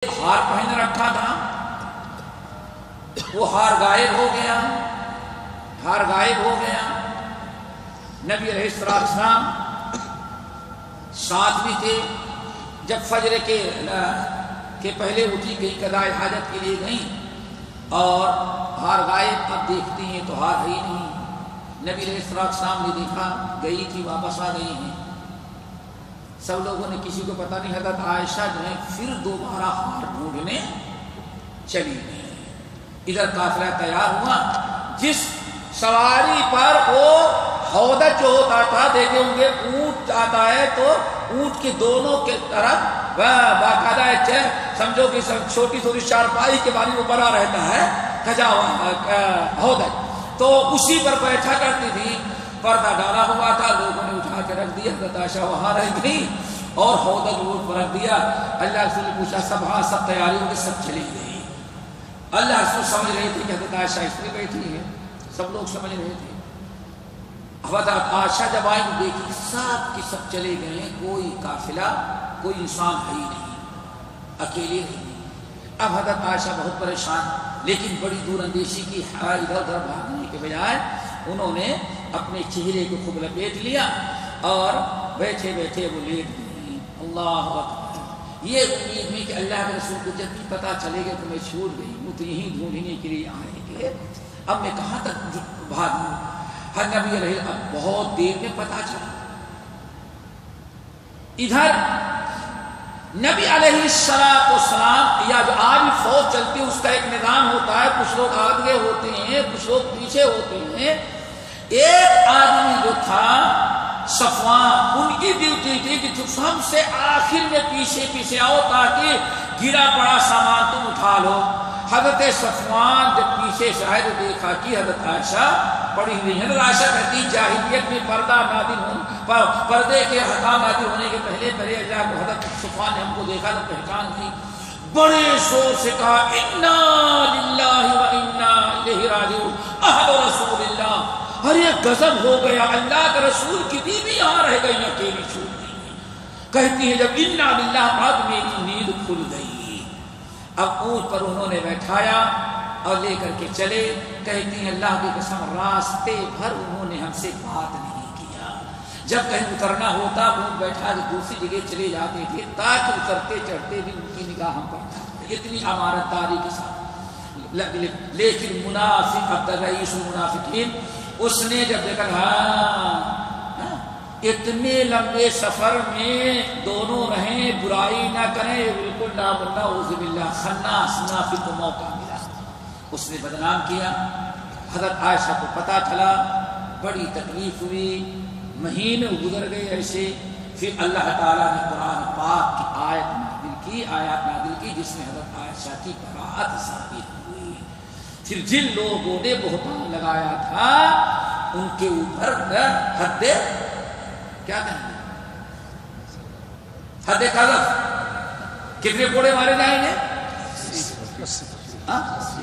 ہار پہن رکھا تھا، وہ ہار غائب ہو گیا، ہار غائب ہو گیا۔ نبی علیہ السلام ساتھ بھی تھے۔ جب فجر کے پہلے اٹھی گئی، قضائے حاجت کے لیے گئیں اور ہار غائب، اب دیکھتی ہیں تو ہار ہی نہیں۔ نبی علیہ السلام نے دیکھا، گئی تھی واپس آ گئی ہیں۔ سب لوگوں نے، کسی کو پتا نہیں، حضرت عائشہ جو ہے پھر دوبارہ ہار ڈھونڈنے چلی گئی۔ ادھر قافلہ تیار ہوا، جس سواری پر وہ ہودج جو ہوتا تھا، دیکھے ہوں گے اونٹ آتا ہے تو اونٹ کے دونوں کے طرف باقاعدہ سمجھو کہ چھوٹی چھوٹی چارپائی کے بارے میں بنا رہتا ہے کھجا ہوا ہودج، تو اسی پر بیٹھا کرتی تھی۔ پردہ ڈالا ہوا تھا، لوگوں نے اٹھا کے رکھ دیا، حضرت عائشہ وہاں رہ گئی اور ہودج اونٹ پر رکھ دیا۔ اللہ رسول نے پوچھا، سب ہاں سب تیاری ہو گئی؟ سب چلی گئی۔ اللہ رسول سمجھ رہے تھے کہ حضرت عائشہ اس میں بیٹھی ہے، سب لوگ سمجھ رہے تھے۔ حضرت عائشہ جب آئی تو دیکھی سب کی سب چلے گئے، کوئی قافلہ، کوئی انسان ہے ہی نہیں، اکیلے نہیں۔ اب حضرت عائشہ بہت پریشان، لیکن بڑی دور اندیشی کی، ادھر ادھر بھاگنے کے بجائے انہوں نے اپنے چہرے کو خوب لپیٹ لیا اور بیٹھے بیٹھے وہ لیٹ گئی۔ اللہ اکبر، یہ امید میں کہ اللہ کے رسول کو جب بھی پتا چلے گا کہ میں چھوٹ گئی، وہ تو یہیں ڈھونڈنے کے لیے آئیں گے، اب میں کہاں تک بھاگوں؟ ہر نبی علیہ اب بہت دیر میں پتا چلا۔ ادھر نبی علیہ السلام یا جو آج فوج چلتی ہے اس کا ایک نظام ہوتا ہے، کچھ لوگ آگے ہوتے ہیں، کچھ لوگ پیچھے ہوتے ہیں۔ ایک آدمی جو تھا صفوان، ان کی ڈیوٹی تھی کہ سب سے آخر میں پیچھے پیچھے آؤ تاکہ گرا پڑا سامان تم اٹھا لو۔ حضرت صفوان جب پیچھے سے آئے تو دیکھا کہ حضرت عائشہ پڑی ہوئی۔ حضرت عائشہ کہتی جاہلیت میں پردے کے حکام نازل ہونے کے پہلے اللہ کو حضرت صفوان نے ہم کو دیکھا تو پہچان کی، بڑے زور سے کہا، انا للہ و انا الیہ راجعون، اہل رسول اللہ۔ ارے غضب ہو گیا، اللہ کے رسول کی بیوی یہاں رہ گئی، اکیلی چھوڑ دی۔ کہتی ہے جب انا للہ، بعد میری نیند کھل گئی۔ اب اونٹ پر انہوں نے بیٹھایا اور لے کر کے چلے۔ کہتی ہیں اللہ کی قسم، راستے بھر انہوں نے ہم سے بات نہیں کیا۔ جب کہیں اترنا ہوتا اونٹ بیٹھا کے دوسری جگہ چلے جاتے تھے تاکہ اترتے چڑھتے بھی ان کی نگاہ ہم پر تھی، اتنی امانت داری کے ساتھ۔ لیکن منافق عبد الرئیس المنافقین، اس نے جب دیکھا اتنے لمبے سفر میں دونوں رہیں، برائی نہ کریں، بالکل نہ بننا، اعوذ باللہ، خناس منافق کو موقع ملا، اس نے بدنام کیا۔ حضرت عائشہ کو پتا چلا، بڑی تکلیف ہوئی، مہینے گزر گئے ایسے۔ پھر اللہ تعالیٰ نے قرآن پاک کی آیات نازل کی جس میں حضرت عائشہ کی براءت ثابت ہوئی۔ پھر جن لوگوں نے بہتان لگایا تھا ان کے اوپر حد کیا کہیں گے، حد قذف، کتنے کوڑے مارے جائیں گے؟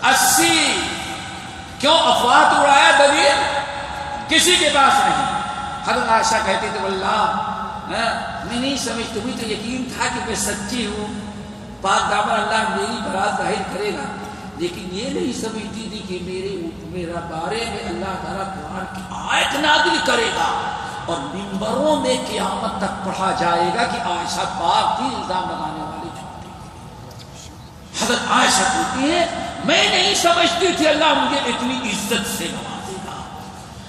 80۔ کیوں؟ افواہ اڑایا، دلیل کسی کے پاس نہیں۔ حضرت عائشہ کہتے تھے واللہ میں نہیں سمجھتی، ہوئی تو یقین تھا کہ میں سچی ہوں، پاک دامن اللہ میری برات ظاہر کرے گا، لیکن یہ نہیں سمجھتی تھی کہ میرا بارے میں اللہ تعالیٰ قرآن کی آیت نازل کرے گا اور منبروں میں قیامت تک پڑھا جائے گا کہ عائشہ پاک کی الزام لگانے والے جھوٹے۔ حضرت عائشہ کہتی ہے میں نہیں سمجھتی تھی اللہ مجھے اتنی عزت سے نوازے گا۔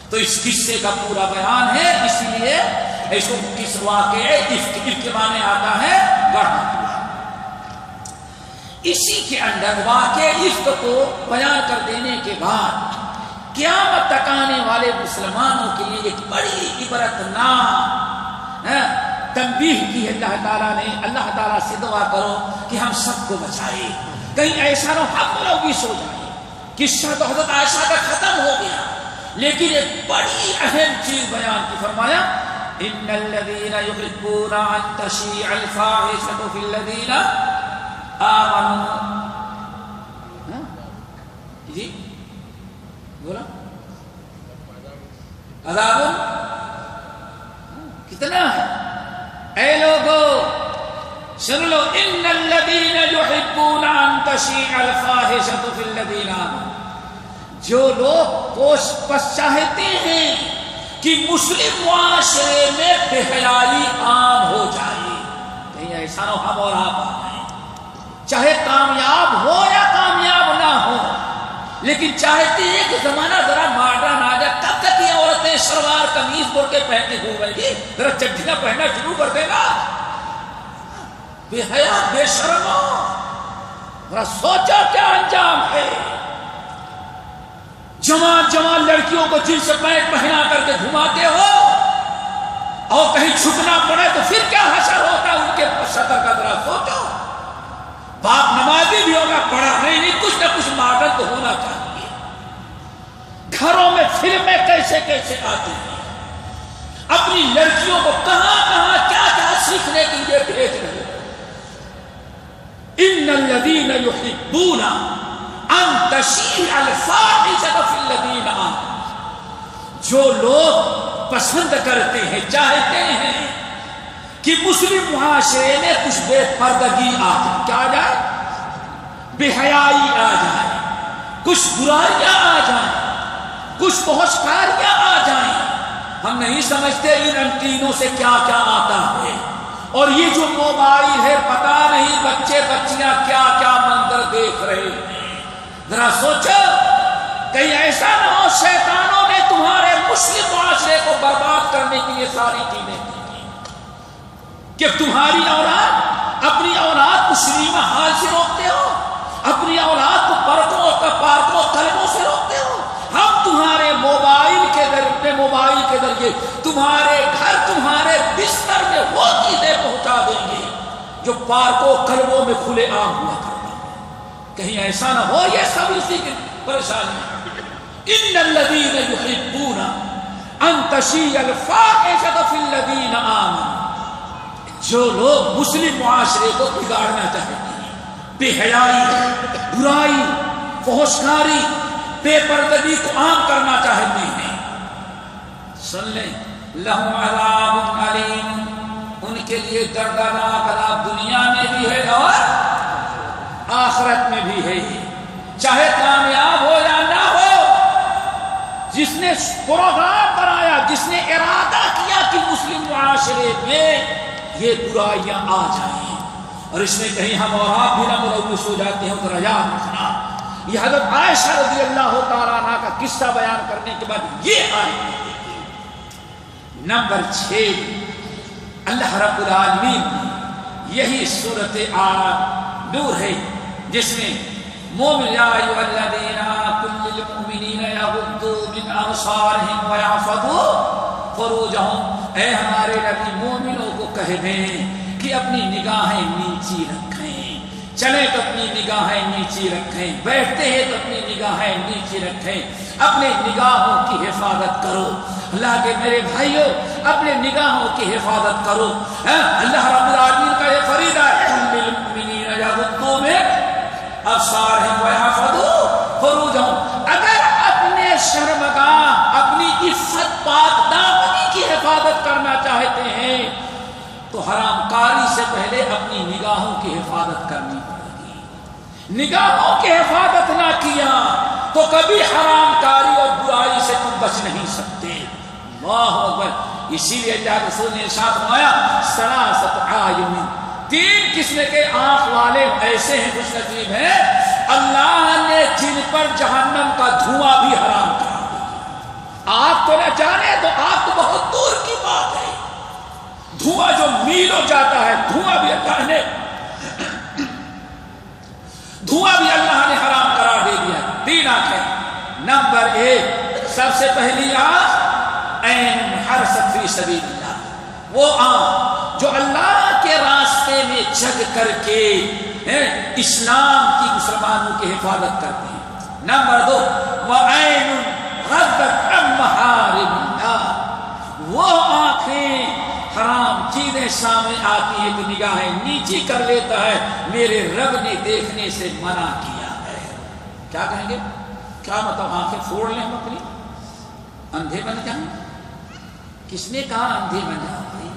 تو اس قصے کا پورا بیان ہے، اس لیے اس کو کس واقعے کے معنی آتا ہے گڑھا ہوا۔ اسی کے اندر واقع عشق کو بیان کر دینے کے بعد قیامت تک آنے والے مسلمانوں کے لیے ایک بڑی عبرتناک تنبیہ کی ہے اللہ تعالیٰ نے۔ اللہ تعالیٰ سے دعا کرو کہ ہم سب کو بچائے، کہیں ایسا نہ ہم لوگ بھی سو جائیں۔ قصہ تو حضرت عائشہ کا ختم ہو گیا، لیکن ایک بڑی اہم چیز بیان کی، فرمایا ان الذين يحبون ان تشيع الفاحشة في الذين آمنوا۔ جی بولا عذاب کتنا ہے؟ اے لوگو سن لو، ان الذين يحبون تشیع الفاحشۃ فی الذین آمنوا، جو لوگ پس چاہتے ہیں کہ مسلم معاشرے میں بے حیائی عام ہو جائے، کہیں ایسا نہ ہو ہم اور آپ آ جائیں، چاہے کامیاب ہو یا کامیاب نہ ہو، لیکن چاہتے ہیں کہ زمانہ ذرا ماڈرن آ جائے، کب تک یہ عورتیں شلوار قمیض برقعے پہن کے گھوم رہی، ذرا چڈیاں پہننا شروع کر دے گا، بے حیا بے شرم ہو، ذرا سوچا کیا انجام ہے۔ جوان لڑکیوں کو جنس پینٹ پہنا کر کے گھماتے ہو، اور کہیں چھپنا پڑے تو پھر کیا حشر ہوتا ہے ان کے شطر کا، ذرا سوچو۔ باپ نمازی بھی ہوگا، پڑھا نہیں، کچھ نہ کچھ ماڈرن تو ہونا چاہیے۔ گھروں میں فلمیں کیسے کیسے آتی ہیں، اپنی لڑکیوں کو کہاں کہاں کیا کیا سیکھنے کے لیے بھیج رہے ہیں۔ ان الذین یحبون ان تشیع الفاحشۃ فی الذین آمنوا، جو لوگ پسند کرتے ہیں، چاہتے ہیں کہ مسلم معاشرے میں کچھ بے پردگی آ جائے، کیا آ جائے؟ بے حیائی آ جائے، کچھ برائیاں آ جائیں، کچھ پہنچکاریاں آ جائیں، ہم نہیں سمجھتے ان انٹینوں سے کیا کیا آتا ہے، اور یہ جو موبائل ہے پتہ نہیں بچے بچیاں کیا کیا منظر دیکھ رہے ہیں۔ ذرا سوچو کہیں ایسا نہ ہو شیطانوں نے تمہارے مسلم معاشرے کو برباد کرنے کے لیے ساری چیزیں کی کہ تمہاری اولاد، اپنی اولاد کو سنیما ہال سے روکتے ہو، اپنی اولاد کو پارکوں کلبوں سے روکتے ہو، ہم تمہارے موبائل کے ذریعے تمہارے گھر تمہارے بستر میں وہ چیزیں پہنچا دیں گے جو پارکوں کلبوں میں کھلے عام ہوا کرتا ہے۔ کہیں ایسا نہ ہو یہ سب اسی کی پریشانی۔ ان الذین یحبون ان تشیع الفاحشۃ فی الذین آمنوا، جو لوگ مسلم معاشرے کو بگاڑنا چاہتے ہیں، بے حیائی، برائی، فحشکاری، بے پردگی کو عام کرنا چاہتے ہیں، سن لیں لہم عذاب علیم، ان کے لیے دردناک عذاب دنیا میں بھی ہے اور آخرت میں بھی ہے، چاہے کامیاب ہو یا نہ ہو۔ جس نے پروگرام بنایا، جس نے ارادہ کیا کہ مسلم معاشرے میں یہ برائیاں آ جائیں، اور اس میں کہیں ہم اور آپ بھی نہ ملوث ہو جاتے ہیں، تو یاد رکھنا یہ حضرت عائشہ رضی اللہ تعالیٰ عنہ کا قصہ بیان کرنے کے بعد یہ آیت نمبر 6 اللہ رب العالمین یہی سورۃ نور ہے جس میں مومن یا ایھا الذین قل للمؤمنین یغضوا من ابصارہم ویحفظوا فروجہم، اے ہمارے نبی مومنوں کو کہہ دیں کہ اپنی نگاہیں نیچی رکھیں، چلیں تو اپنی نگاہیں نیچی رکھیں، بیٹھتے ہیں تو اپنی نگاہیں نیچی رکھیں، اپنے نگاہوں کی حفاظت کرو۔ اللہ کے میرے بھائیوں، اپنے نگاہوں کی حفاظت کرو۔ اللہ رب العالمین کا یہ فریضہ ہے، قل للمؤمنین یغضوا من ابصارہم ویحفظوا فروجہم، اگر اپنے شرمگاہ، اپنی عفت پاک دامنی کی حفاظت کرنا چاہتے ہیں تو حرام کاری سے پہلے اپنی نگاہوں کی حفاظت کرنی پڑے گی۔ نگاہوں کی حفاظت نہ کیا تو کبھی حرام کاری اور برائی سے تم بچ نہیں سکتے۔ اللہ اکبر۔ اسی لیے اللہ رسول نے ارشاد فرمایا ثلاثۃ اعین، 3 قسم کے آنکھ والے ایسے ہیں، خوش نصیب ہیں، اللہ نے جن پر جہنم کا دھواں بھی حرام کرا دیا۔ آپ تو نہ جانے تو آپ تو بہت دور کی بات ہے، دھواں جو میلوں جاتا ہے، دھواں بھی اللہ نے حرام قرار دے دیا۔ 3 آنکھیں۔ نمبر 1 سب سے پہلی آنکھ عین حرست فی سبیل اللہ، وہ آنکھ جو اللہ کے راستے میں جگ کر کے اسلام کی مسلمانوں کی حفاظت کرتے ہیں۔ نمبر 2 وعین غضت عن محارم اللہ، وہ آنکھیں حرام چیزیں سامنے آتی ہیں تو نگاہیں نیچی کر لیتا ہے، میرے رب نے دیکھنے سے منع کیا ہے۔ کیا کہیں گے؟ کیا مطلب آنکھیں پھوڑ لیں ہم اپنی، اندھے بن جائیں؟ کس نے کہا اندھے بن جاؤ بھائی؟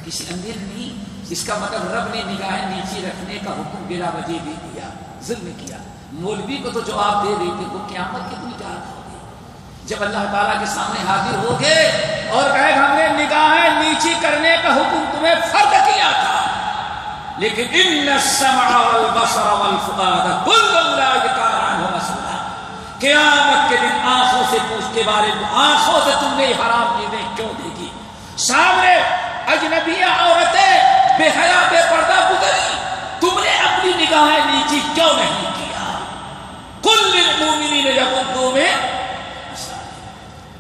کسی اندھے نہیں، اس کا مطلب رب نے نگاہیں نیچے رکھنے کا حکم بلا وجہ دے دیا، ظلم کیا۔ مولوی کو تو جواب دے دیتے، وہ قیامت کتنی ٹاٹ ہوگی جب اللہ تعالیٰ کے سامنے حاضر ہو گئے اور کہے ہم نے نگاہیں نیچی کرنے کا حکم تمہیں فرض کیا تھا، لیکن ان السمع والبصر والفؤاد كل اولئک کان عنہ مسئولا، قیامت کے دن آنکھوں سے پوچھ کے بارے میں آنکھوں سے تم نے حرام چیزیں کیوں دیکھی، سامنے اجنبیہ عورتیں بے حیا بے پردہ گزری، تم نے اپنی نگاہیں نیچی کیوں نہیں کیا؟ کل للمؤمنین یغضوا من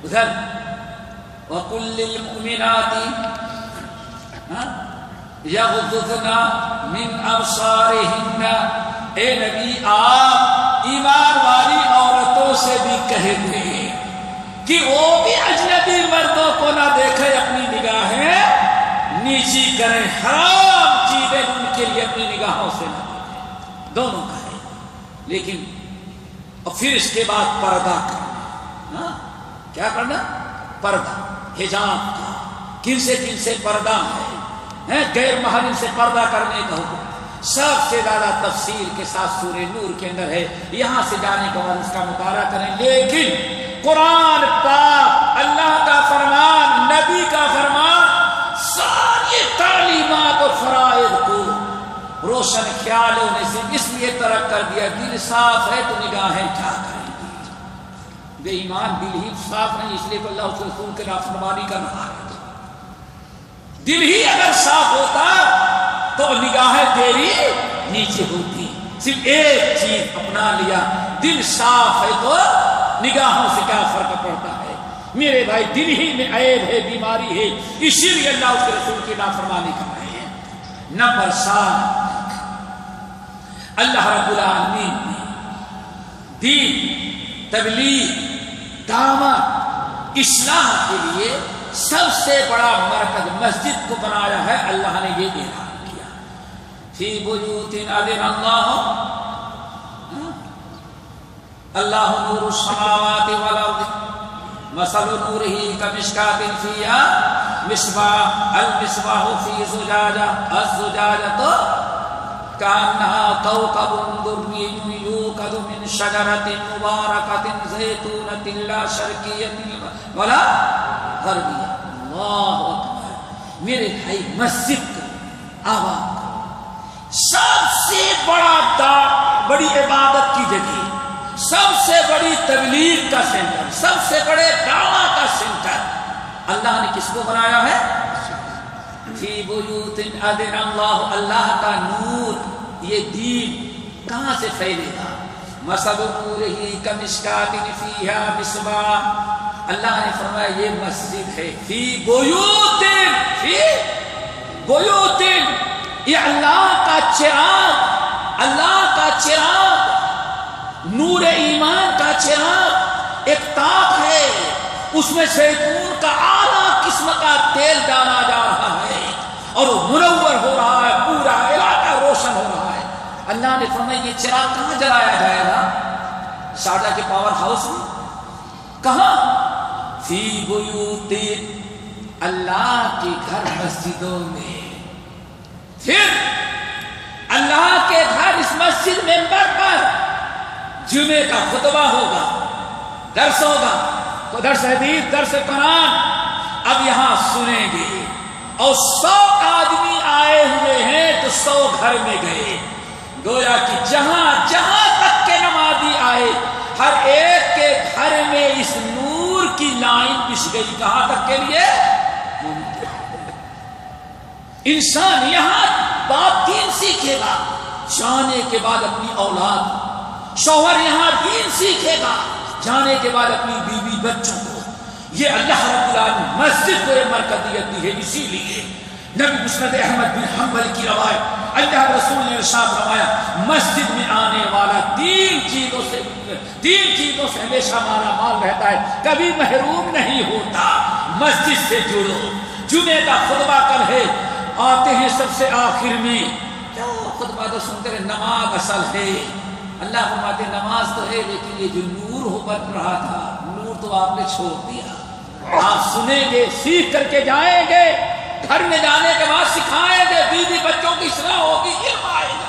ادھر وَقُلْ لِلْمُؤْمِنَاتِ یغضضن من ابصارہن، اے نبی آپ ایمان والی عورتوں سے بھی کہہ دیں کہ وہ بھی اجنبی مردوں کو نہ دیکھے، اپنی نگاہیں نیچی کریں، حرام چیزیں ان کے لیے اپنی نگاہوں سے نہ دیکھیں، دونوں کہیں۔ لیکن اور پھر اس کے بعد پردہ کرنا، کیا کرنا؟ پردہ، حجاب کا، کن سے پردہ ہے، غیر محرم سے پردہ کرنے کا حکم سب سے زیادہ تفصیل کے ساتھ سورہ نور کے اندر ہے، یہاں سے جانے کے بعد اس کا مطالعہ کریں۔ لیکن قرآن پاک، اللہ کا فرمان، نبی کا فرمان، ساری تعلیمات اور فرائض کو روشن خیال ہونے سے اس لیے ترک کر دیا، دل صاف ہے تو نگاہیں کیا کریں گی؟ بے ایمان دل ہی صاف نہیں، اس لیے تو اللہ اس رسول کے نافرمانی کر رہا ہے۔ دل ہی اگر صاف ہوتا تو نگاہیں تیری نیچے ہوتی، صرف ایک چیز اپنا لیا، دل صاف ہے تو نگاہوں سے کیا فرق پڑتا ہے؟ میرے بھائی دل ہی میں عیب ہے، بیماری ہے، اسی لیے اللہ اس کے رسول کی نافرمانی کر رہے ہیں۔ نمبر 7، اللہ رب العالمین نے دین، تبلیغ، دعوت، اصلاح کے لیے سب سے بڑا مرکز مسجد کو بنایا ہے۔ اللہ نے یہ اعلان کیا، فی بیوت اذن اللہ نور السماوات والارض مثل نورہ کمشکاۃ فیہا مصباح، المصباح فی زجاجہ، الزجاجۃ کأنہا کوکب دری یوقد من شجرۃ مبارکۃ زیتونۃ لا شرقیۃ ولا غربیہ۔ اللہ اکبر، میرے بھائی مسجد کا آباد سب سے بڑی عبادت کی جگہ، سب سے بڑی تبلیغ کا سینٹر، سب سے بڑے دعویٰ کا سینٹر اللہ نے کس کو بنایا ہے؟ فی بیوت اذن اللہ، اللہ کا نور، یہ دین کہاں سے پھیلے گا؟ مثل نورہ کمشکاۃ فیہا مصباح، اللہ نے فرمایا یہ مسجد ہے، فی بیوت، فی بیوت، یہ اللہ کا چراغ، اللہ کا چراغ، نور ایمان کا چراغ، ایک تاپ ہے، اس میں زیتون کا اعلیٰ قسم کا تیل ڈالا جا رہا ہے اور وہ منور ہو رہا ہے، پورا علاقہ روشن ہو رہا ہے۔ اللہ نے فرمایا یہ چراغ کہاں جلایا جائے گا؟ شارجہ کے پاور ہاؤس میں؟ کہاں؟ فی بیوت، اللہ کے گھر مسجدوں میں۔ پھر اللہ کے گھر اس مسجد ممبر پر جمعے کا خطبہ ہوگا، درس ہوگا، تو درس حدیث، درس قرآن اب یہاں سنیں گے، اور 100 آدمی آئے ہوئے ہیں تو 100 گھر میں گئے، گویا کہ جہاں جہاں تک کے نمازی آئے ہر ایک کے گھر میں اس نور کی لائن بچھ گئی، کہاں تک کے لیے؟ انسان یہاں بات دین سیکھے گا، جانے کے بعد اپنی اولاد، شوہر یہاں دین سیکھے گا، جانے کے بعد اپنی بیوی بچوں کو۔ یہ اللہ رب العالمین مسجد کو یہ مرکزیت دی ہے، اسی لیے نبی مسند احمد بن حنبل کی روایت، اللہ رسول نے ارشاد فرمایا مسجد میں آنے والا تین چیزوں سے ہمیشہ مالا مال رہتا ہے، کبھی محروم نہیں ہوتا۔ مسجد سے جڑو، جمعے کا خطبہ کب ہے؟ آتے ہیں سب سے آخر میں، کیا خطبہ تو سنتے رہے، نماز اصل ہے۔ اللہ فرماتے نماز تو ہے لیکن یہ جو نور ہو بن رہا تھا، نور تو آپ نے چھوڑ دیا۔ آپ سنیں گے، سیکھ کر کے جائیں گے، گھر میں جانے کے بعد سکھائیں گے، بیوی بچوں کی اصلاح ہوگی، علم آئے